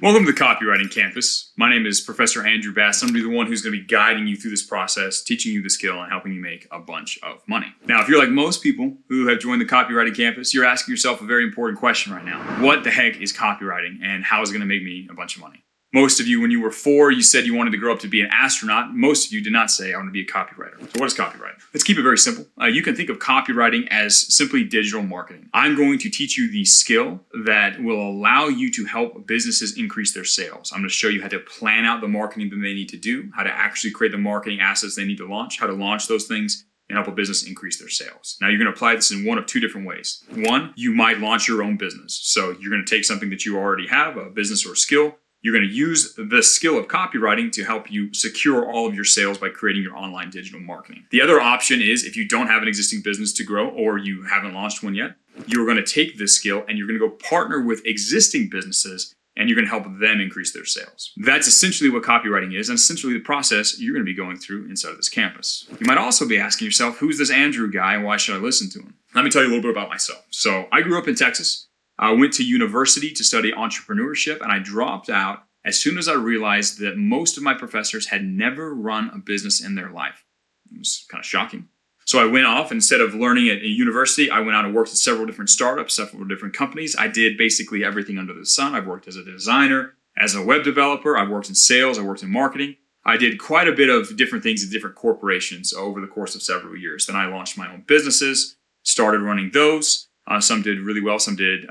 Welcome to the Copywriting Campus. My name is Professor Andrew Bass. I'm going to be the one who's going to be guiding you through this process, teaching you the skill, and helping you make a bunch of money. Now, if you're like most people who have joined the Copywriting Campus, you're asking yourself a very important question right now. What the heck is copywriting, and how is it going to make me a bunch of money? Most of you, when you were 4, you said you wanted to grow up to be an astronaut. Most of you did not say, I want to be a copywriter. So what is copywriting? Let's keep it very simple. You can think of copywriting as simply digital marketing. I'm going to teach you the skill that will allow you to help businesses increase their sales. I'm going to show you how to plan out the marketing that they need to do, how to actually create the marketing assets they need to launch, how to launch those things, and help a business increase their sales. Now, you're going to apply this in one of 2 different ways. One, you might launch your own business. So you're going to take something that you already have, a business or a skill. You're going to use the skill of copywriting to help you secure all of your sales by creating your online digital marketing. The other option is if you don't have an existing business to grow or you haven't launched one yet, you're going to take this skill and you're going to go partner with existing businesses and you're going to help them increase their sales. That's essentially what copywriting is, and essentially the process you're going to be going through inside of this campus. You might also be asking yourself, who's this Andrew guy and why should I listen to him? Let me tell you a little bit about myself. So I grew up in Texas. I went to university to study entrepreneurship, and I dropped out as soon as I realized that most of my professors had never run a business in their life. It was kind of shocking. So I went off, instead of learning at a university, I went out and worked at several different startups, several different companies. I did basically everything under the sun. I've worked as a designer, as a web developer. I've worked in sales. I worked in marketing. I did quite a bit of different things at different corporations over the course of several years. Then I launched my own businesses, started running those. Some did really well. Some did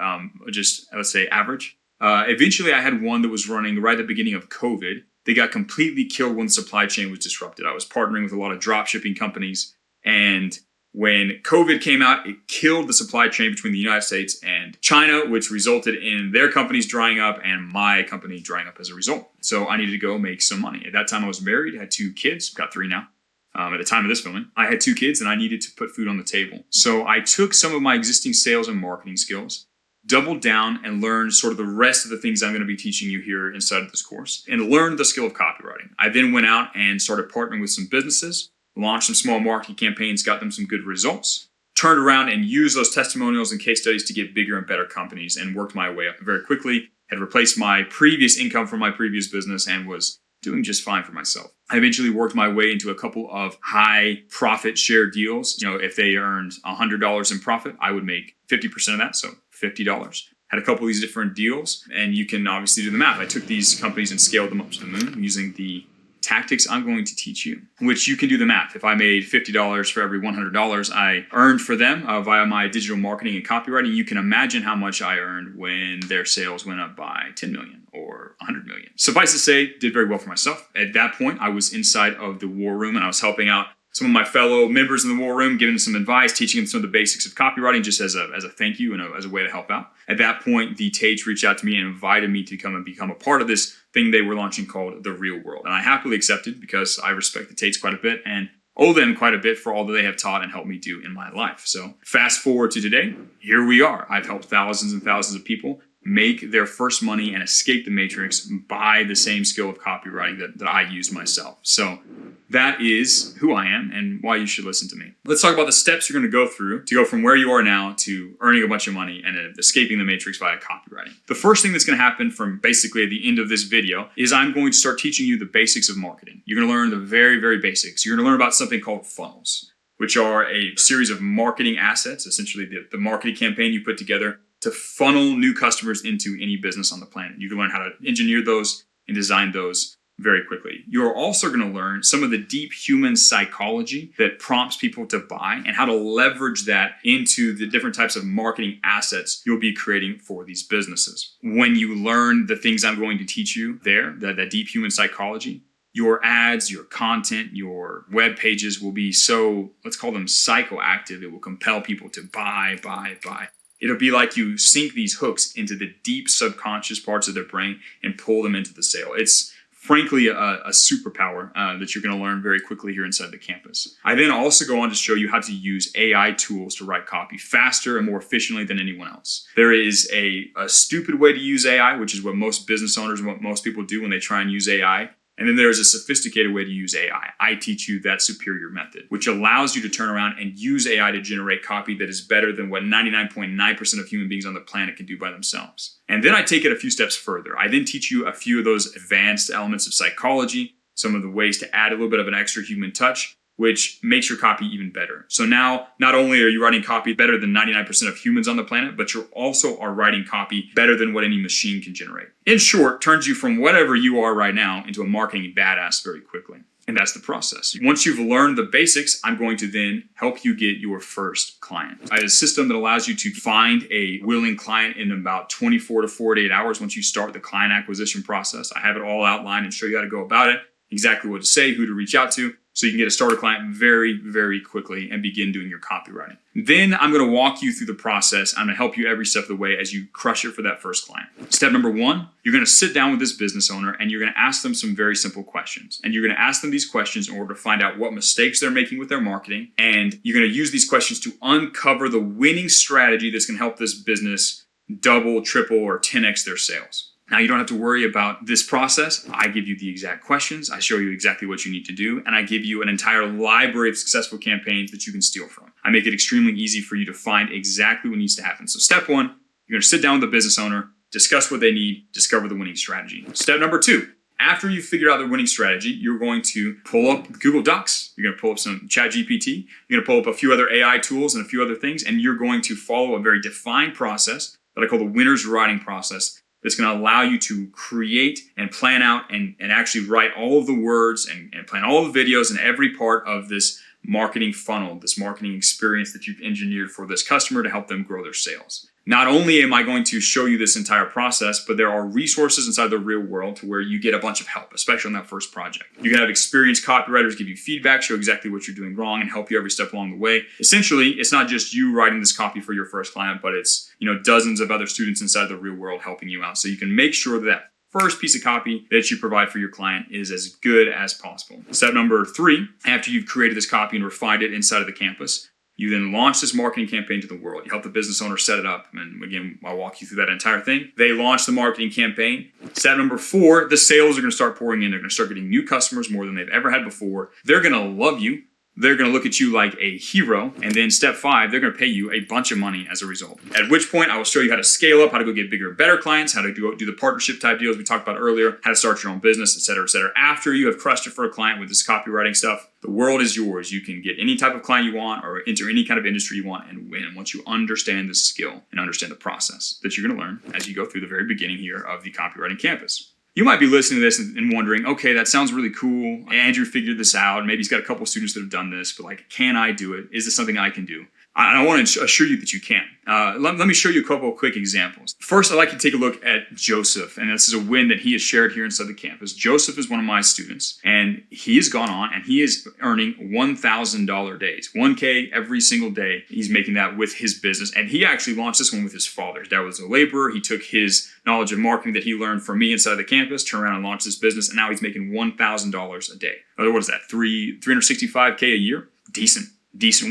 just, let's say, average. Eventually, I had one that was running right at the beginning of COVID. They got completely killed when the supply chain was disrupted. I was partnering with a lot of drop shipping companies. And when COVID came out, it killed the supply chain between the United States and China, which resulted in their companies drying up and my company drying up as a result. So I needed to go make some money. At that time, I was married, had 2 kids, got 3 now. At the time of this filming, I had 2 kids and I needed to put food on the table. So I took some of my existing sales and marketing skills, doubled down and learned sort of the rest of the things I'm going to be teaching you here inside of this course, and learned the skill of copywriting. I then went out and started partnering with some businesses, launched some small marketing campaigns, got them some good results, turned around and used those testimonials and case studies to get bigger and better companies, and worked my way up very quickly, had replaced my previous income from my previous business, and was doing just fine for myself. I eventually worked my way into a couple of high profit share deals. If they earned $100 in profit, I would make 50% of that, so $50. Had a couple of these different deals, and you can obviously do the math. I took these companies and scaled them up to the moon using the tactics I'm going to teach you, which you can do the math. If I made $50 for every $100 I earned for them via my digital marketing and copywriting, you can imagine how much I earned when their sales went up by 10 million or 100 million. Suffice to say, did very well for myself. At that point, I was inside of the war room and I was helping out some of my fellow members in the war room, giving them some advice, teaching them some of the basics of copywriting just as a thank you and as a way to help out. At that point, the Tates reached out to me and invited me to come and become a part of this thing they were launching called The Real World. And I happily accepted because I respect the Tates quite a bit and owe them quite a bit for all that they have taught and helped me do in my life. So fast forward to today, here we are. I've helped thousands and thousands of people make their first money and escape the matrix by the same skill of copywriting that I use myself. So that is who I am and why you should listen to me. Let's talk about the steps you're going to go through to go from where you are now to earning a bunch of money and escaping the matrix via copywriting. The first thing that's going to happen from basically at the end of this video is I'm going to start teaching you the basics of marketing. You're going to learn the very, very basics. You're going to learn about something called funnels, which are a series of marketing assets, essentially the marketing campaign you put together to funnel new customers into any business on the planet. You can learn how to engineer those and design those very quickly. You're also going to learn some of the deep human psychology that prompts people to buy and how to leverage that into the different types of marketing assets you'll be creating for these businesses. When you learn the things I'm going to teach you there, that deep human psychology, your ads, your content, your web pages will be so, let's call them psychoactive. It will compel people to buy. It'll be like you sink these hooks into the deep subconscious parts of their brain and pull them into the sale. It's frankly a superpower that you're going to learn very quickly here inside the campus. I then also go on to show you how to use AI tools to write copy faster and more efficiently than anyone else. There is a stupid way to use AI, which is what most business owners and what most people do when they try and use AI. And then there's a sophisticated way to use AI. I teach you that superior method, which allows you to turn around and use AI to generate copy that is better than what 99.9% of human beings on the planet can do by themselves. And then I take it a few steps further. I then teach you a few of those advanced elements of psychology, some of the ways to add a little bit of an extra human touch, which makes your copy even better. So now, not only are you writing copy better than 99% of humans on the planet, but you also are writing copy better than what any machine can generate. In short, turns you from whatever you are right now into a marketing badass very quickly. And that's the process. Once you've learned the basics, I'm going to then help you get your first client. I have a system that allows you to find a willing client in about 24 to 48 hours once you start the client acquisition process. I have it all outlined and show you how to go about it, exactly what to say, who to reach out to, so you can get a starter client very, very quickly and begin doing your copywriting. Then I'm going to walk you through the process. I'm going to help you every step of the way as you crush it for that first client. Step number one, you're going to sit down with this business owner and you're going to ask them some very simple questions. And you're going to ask them these questions in order to find out what mistakes they're making with their marketing. And you're going to use these questions to uncover the winning strategy that's going to help this business double, triple, or 10x their sales. Now, you don't have to worry about this process. I give you the exact questions. I show you exactly what you need to do. And I give you an entire library of successful campaigns that you can steal from. I make it extremely easy for you to find exactly what needs to happen. So step one, you're going to sit down with the business owner, discuss what they need, discover the winning strategy. Step number two, after you've figured out the winning strategy, you're going to pull up Google Docs. You're going to pull up some ChatGPT. You're going to pull up a few other AI tools and a few other things. And you're going to follow a very defined process that I call the winner's writing process. That's going to allow you to create and plan out and actually write all of the words and plan all the videos and every part of this marketing funnel, this marketing experience that you've engineered for this customer to help them grow their sales. Not only am I going to show you this entire process, but there are resources inside the real world to where you get a bunch of help, especially on that first project. You can have experienced copywriters give you feedback, show exactly what you're doing wrong, and help you every step along the way. Essentially, it's not just you writing this copy for your first client, but it's dozens of other students inside the real world helping you out. So you can make sure that first piece of copy that you provide for your client is as good as possible. Step number three, after you've created this copy and refined it inside of the campus, you then launch this marketing campaign to the world. You help the business owner set it up. And again, I'll walk you through that entire thing. They launch the marketing campaign. Step number four, the sales are going to start pouring in. They're going to start getting new customers more than they've ever had before. They're going to love you. They're going to look at you like a hero. And then step five, they're going to pay you a bunch of money as a result. At which point, I will show you how to scale up, how to go get bigger and better clients, how to do the partnership type deals we talked about earlier, how to start your own business, et cetera, et cetera. After you have crushed it for a client with this copywriting stuff, the world is yours. You can get any type of client you want or enter any kind of industry you want and win once you understand the skill and understand the process that you're going to learn as you go through the very beginning here of the copywriting campus. You might be listening to this and wondering, okay, that sounds really cool. Andrew figured this out. Maybe he's got a couple of students that have done this, but can I do it? Is this something I can do? I want to assure you that you can. Let me show you a couple of quick examples. First, I'd like you to take a look at Joseph, and this is a win that he has shared here inside the campus. Joseph is one of my students, and he has gone on, and he is earning $1,000 days, 1K every single day. He's making that with his business, and he actually launched this one with his father. His dad was a laborer. He took his knowledge of marketing that he learned from me inside the campus, turned around and launched this business, and now he's making $1,000 a day. What is that, $365K a year? Decent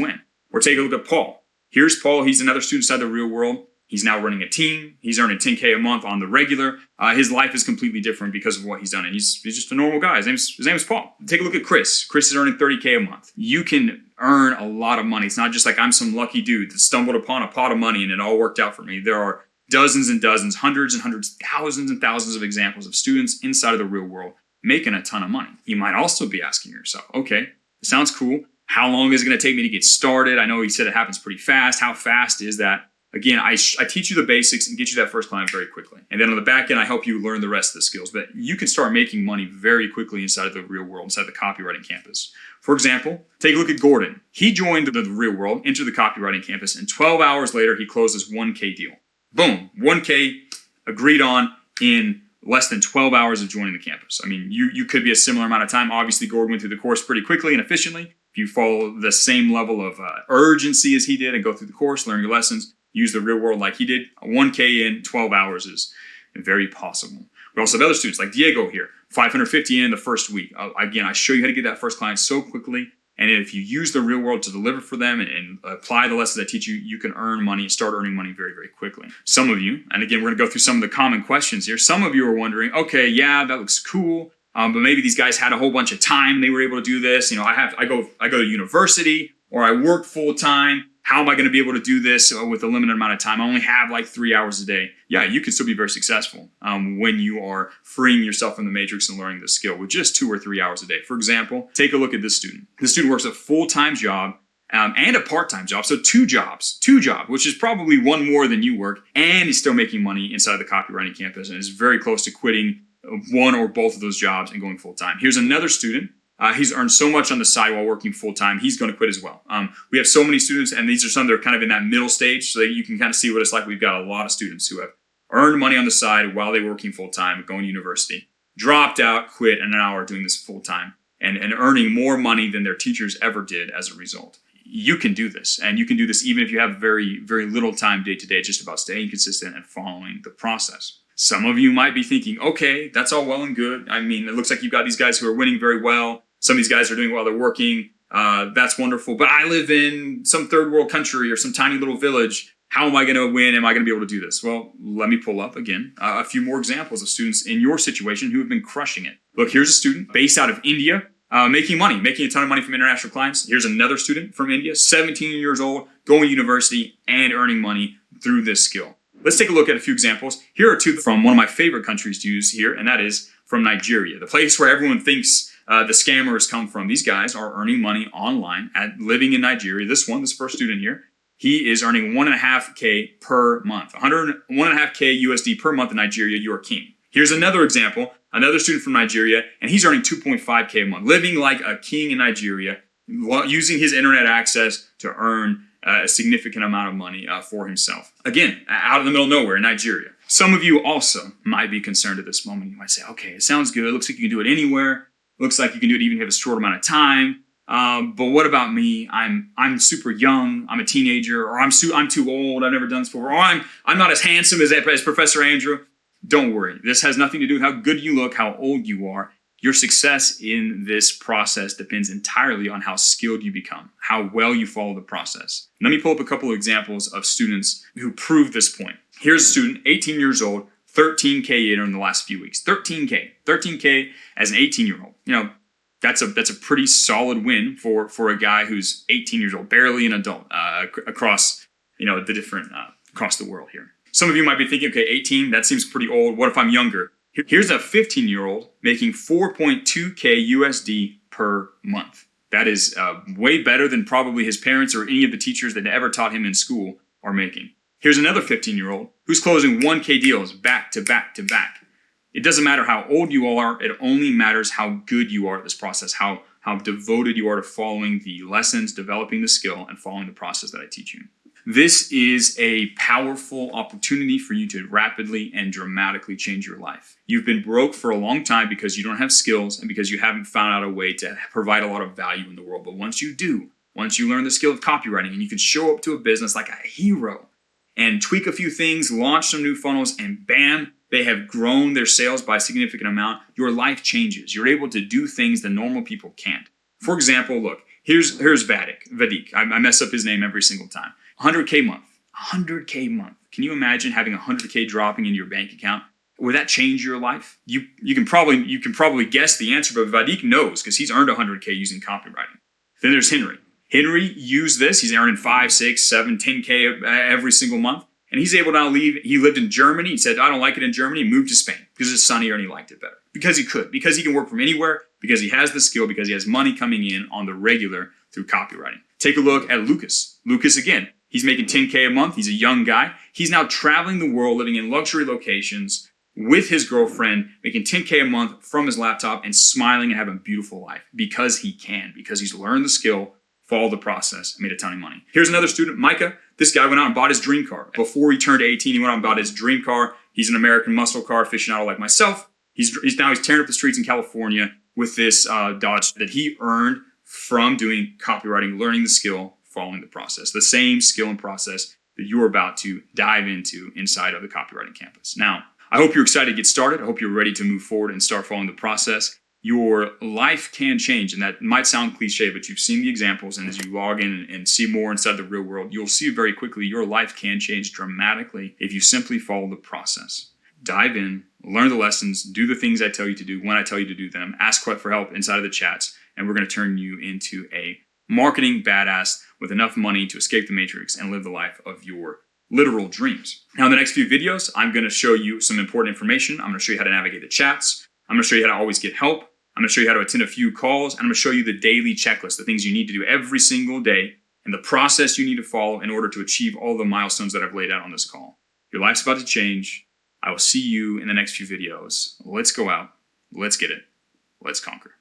win. Or take a look at Paul. Here's Paul. He's another student inside the real world. He's now running a team. He's earning $10K a month on the regular. His life is completely different because of what he's done. And he's just a normal guy. His name is Paul. Take a look at Chris. Chris is earning $30K a month. You can earn a lot of money. It's not just like I'm some lucky dude that stumbled upon a pot of money and it all worked out for me. There are dozens and dozens, hundreds and hundreds, thousands and thousands of examples of students inside of the real world making a ton of money. You might also be asking yourself, okay, it sounds cool. How long is it going to take me to get started? I know he said it happens pretty fast. How fast is that? Again, I teach you the basics and get you that first client very quickly. And then on the back end, I help you learn the rest of the skills. But you can start making money very quickly inside of the real world, inside the copywriting campus. For example, take a look at Gordon. He joined the real world, entered the copywriting campus, and 12 hours later, he closed his 1K deal. Boom, 1K agreed on in less than 12 hours of joining the campus. I mean, you could be a similar amount of time. Obviously, Gordon went through the course pretty quickly and efficiently. If you follow the same level of urgency as he did and go through the course, learn your lessons, use the real world like he did, 1K in 12 hours is very possible. We also have other students like Diego here, 550 in the first week. Again, I show you how to get that first client so quickly. And if you use the real world to deliver for them and apply the lessons I teach you, you can earn money, start earning money very, very quickly. Some of you, and again, we're going to go through some of the common questions here. Some of you are wondering, okay, yeah, that looks cool. But maybe these guys had a whole bunch of time. They were able to do this. I go to university, or I work full time. How am I going to be able to do this with a limited amount of time? I only have like 3 hours a day. Yeah, you can still be very successful when you are freeing yourself from the matrix and learning the skill with just 2 or 3 hours a day. For example, take a look at this student. This student works a full-time job and a part-time job. So two jobs, which is probably one more than you work, and he's still making money inside the copywriting campus and is very close to quitting one or both of those jobs and going full-time. Here's another student. He's earned so much on the side while working full-time, he's going to quit as well. We have so many students, and these are some that are kind of in that middle stage, so that you can kind of see what it's like. We've got a lot of students who have earned money on the side while they were working full-time, going to university, dropped out, quit, and now are doing this full-time and earning more money than their teachers ever did as a result. You can do this, and you can do this even if you have very, very little time day to day. It's just about staying consistent and following the process. Some of you might be thinking, okay, that's all well and good. I mean, it looks like you've got these guys who are winning very well. Some of these guys are doing it while they're working. That's wonderful. But I live in some third world country or some tiny little village. How am I going to win? Am I going to be able to do this? Well, let me pull up again a few more examples of students in your situation who have been crushing it. Look, here's a student based out of India, making a ton of money from international clients. Here's another student from India, 17 years old, going to university and earning money through this skill. Let's take a look at a few examples. Here are two from one of my favorite countries to use here, and that is from Nigeria, the place where everyone thinks the scammers come from. These guys are earning money online living in Nigeria. This first student here, he is earning 1.5K per month, 1.5K USD per month in Nigeria. You are king. Here's another example, another student from Nigeria, and he's earning 2.5K a month, living like a king in Nigeria, using his internet access to earn a significant amount of money for himself. Again, out in the middle of nowhere in Nigeria. Some of you also might be concerned at this moment. You might say, okay, it sounds good. It looks like you can do it anywhere. Looks like you can do it even if you have a short amount of time. But what about me? I'm super young. I'm a teenager, or I'm too old. I've never done this before. Or I'm not as handsome as Professor Andrew. Don't worry. This has nothing to do with how good you look, how old you are. Your success in this process depends entirely on how skilled you become, how well you follow the process. Let me pull up a couple of examples of students who prove this point. Here's a student, 18 years old, 13K in the last few weeks. 13K as an 18-year-old. That's a pretty solid win for a guy who's 18 years old, barely an adult, across across the world here. Some of you might be thinking, okay, 18, that seems pretty old. What if I'm younger? Here's a 15-year-old making 4.2K USD per month. That is way better than probably his parents or any of the teachers that ever taught him in school are making. Here's another 15-year-old who's closing 1K deals back to back to back. It doesn't matter how old you all are. It only matters how good you are at this process, how devoted you are to following the lessons, developing the skill, and following the process that I teach you. This is a powerful opportunity for you to rapidly and dramatically change your life. You've been broke for a long time because you don't have skills and because you haven't found out a way to provide a lot of value in the world. But once you do, once you learn the skill of copywriting and you can show up to a business like a hero and tweak a few things, launch some new funnels, and bam, they have grown their sales by a significant amount, your life changes. You're able to do things that normal people can't. For example, look, here's Vadik. I mess up his name every single time. 100K month. Can you imagine having 100K dropping into your bank account? Would that change your life? You can probably guess the answer, but Vadik knows because he's earned 100K using copywriting. Then there's Henry. Henry used this. He's earning 5, 6, 7, 10K every single month. And he's able to now leave. He lived in Germany. He said, I don't like it in Germany. He moved to Spain because it's sunnier and he liked it better. Because he could. Because he can work from anywhere. Because he has the skill. Because he has money coming in on the regular through copywriting. Take a look at Lucas. Lucas, again, he's making 10K a month. He's a young guy. He's now traveling the world, living in luxury locations with his girlfriend, making 10K a month from his laptop and smiling and having a beautiful life because he can. Because he's learned the skill, followed the process, and made a ton of money. Here's another student, Micah. This guy went out and bought his dream car. Before he turned 18, he went out and bought his dream car. He's an American muscle car aficionado like myself. He's tearing up the streets in California with this Dodge that he earned from doing copywriting, learning the skill, following the process. The same skill and process that you're about to dive into inside of the copywriting campus. Now, I hope you're excited to get started. I hope you're ready to move forward and start following the process. Your life can change, and that might sound cliche, but you've seen the examples, and as you log in and see more inside the real world, you'll see very quickly your life can change dramatically if you simply follow the process. dive in, learn the lessons, do the things I tell you to do when I tell you to do them, ask for help inside of the chats, and we're going to turn you into a marketing badass with enough money to escape the matrix and live the life of your literal dreams. Now, in the next few videos, I'm going to show you some important information. I'm going to show you how to navigate the chats. I'm going to show you how to always get help. I'm going to show you how to attend a few calls. And I'm going to show you the daily checklist, the things you need to do every single day, and the process you need to follow in order to achieve all the milestones that I've laid out on this call. Your life's about to change. I will see you in the next few videos. Let's go out. Let's get it. Let's conquer.